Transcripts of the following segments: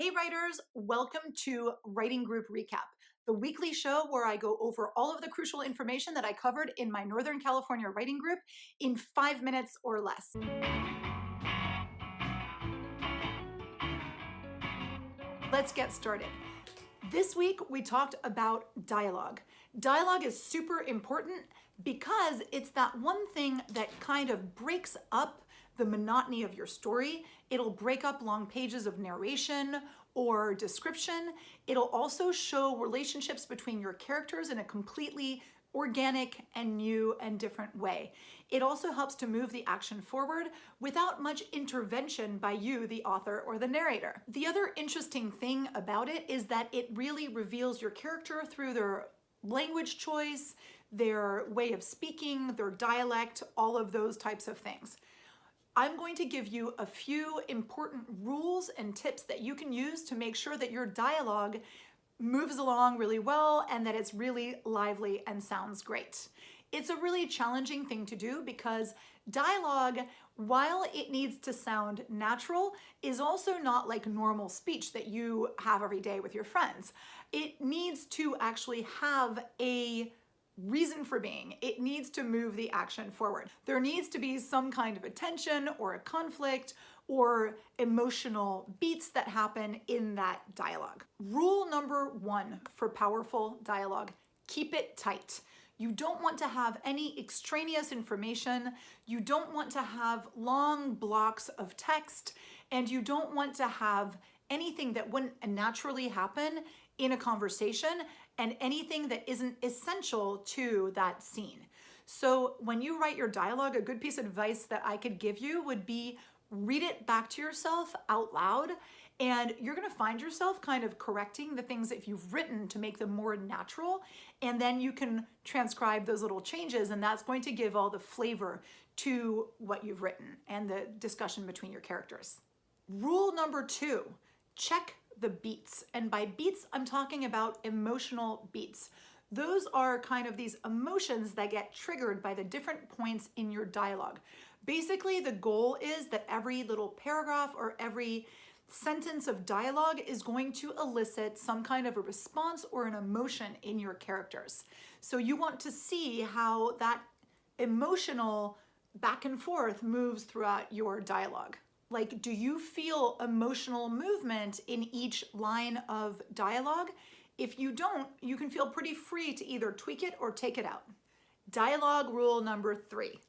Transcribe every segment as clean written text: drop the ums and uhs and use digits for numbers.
Hey writers, welcome to Writing Group Recap, the weekly show where I go over all of the crucial information that I covered in my Northern California writing group in 5 minutes or less. Let's get started. This week we talked about dialogue. Dialogue is super important because it's that one thing that kind of breaks up the monotony of your story. It'll break up long pages of narration or description. It'll also show relationships between your characters in a completely organic and new and different way. It also helps to move the action forward without much intervention by you, the author or the narrator. The other interesting thing about it is that it really reveals your character through their language choice, their way of speaking, their dialect, all of those types of things. I'm going to give you a few important rules and tips that you can use to make sure that your dialogue moves along really well and that it's really lively and sounds great. It's a really challenging thing to do because dialogue, while it needs to sound natural, is also not like normal speech that you have every day with your friends. It needs to actually have a reason for being. It needs to move the action forward. There needs to be some kind of a tension or a conflict or emotional beats that happen in that dialogue. Rule number 1 for powerful dialogue: keep it tight. You don't want to have any extraneous information. You don't want to have long blocks of text, and you don't want to have anything that wouldn't naturally happen in a conversation and anything that isn't essential to that scene. So when you write your dialogue, a good piece of advice that I could give you would be read it back to yourself out loud, and you're going to find yourself kind of correcting the things that you've written to make them more natural, and then you can transcribe those little changes, and that's going to give all the flavor to what you've written and the discussion between your characters. Rule number 2, check the beats. And by beats, I'm talking about emotional beats. Those are kind of these emotions that get triggered by the different points in your dialogue. Basically, the goal is that every little paragraph or every sentence of dialogue is going to elicit some kind of a response or an emotion in your characters. So you want to see how that emotional back and forth moves throughout your dialogue. Like, do you feel emotional movement in each line of dialogue? If you don't, you can feel pretty free to either tweak it or take it out. Dialogue rule number 3,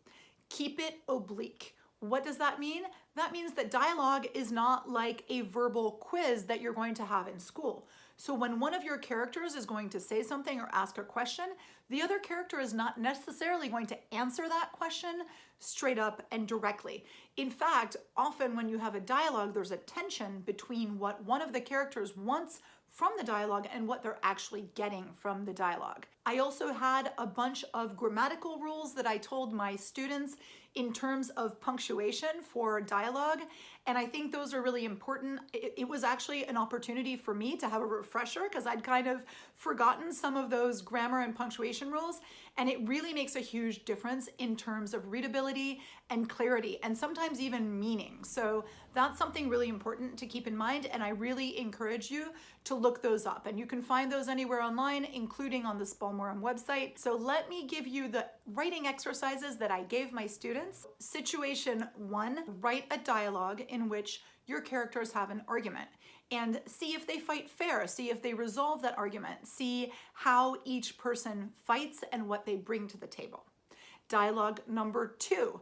keep it oblique. What does that mean? That means that dialogue is not like a verbal quiz that you're going to have in school. So when one of your characters is going to say something or ask a question, the other character is not necessarily going to answer that question straight up and directly. In fact, often when you have a dialogue, there's a tension between what one of the characters wants from the dialogue and what they're actually getting from the dialogue. I also had a bunch of grammatical rules that I told my students in terms of punctuation for dialogue, and I think those are really important. It was actually an opportunity for me to have a refresher because I'd kind of forgotten some of those grammar and punctuation rules, and it really makes a huge difference in terms of readability and clarity and sometimes even meaning. So that's something really important to keep in mind, and I really encourage you to look those up, and you can find those anywhere online, including on the spalmorum website. So let me give you the writing exercises that I gave my students. Situation 1, write a dialogue in which your characters have an argument and see if they fight fair, see if they resolve that argument, see how each person fights and what they bring to the table. Dialogue number 2,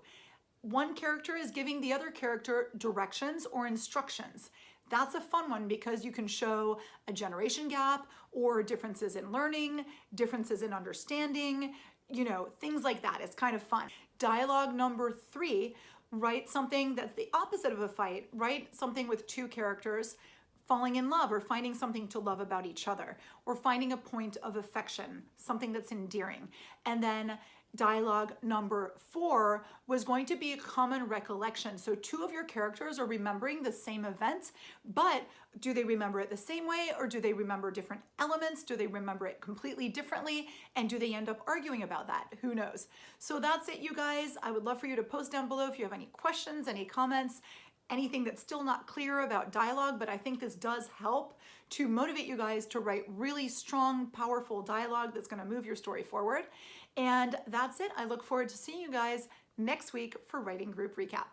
one character is giving the other character directions or instructions. That's a fun one because you can show a generation gap or differences in learning, differences in understanding, things like that. It's kind of fun. Dialogue number 3, write something that's the opposite of a fight. Write something with two characters falling in love or finding something to love about each other or finding a point of affection, something that's endearing. And then dialogue number 4 was going to be a common recollection. So two of your characters are remembering the same event, but do they remember it the same way or do they remember different elements? Do they remember it completely differently? And do they end up arguing about that? Who knows? So that's it, you guys. I would love for you to post down below if you have any questions, any comments. anything that's still not clear about dialogue, but I think this does help to motivate you guys to write really strong, powerful dialogue that's gonna move your story forward. And that's it. I look forward to seeing you guys next week for Writing Group Recap.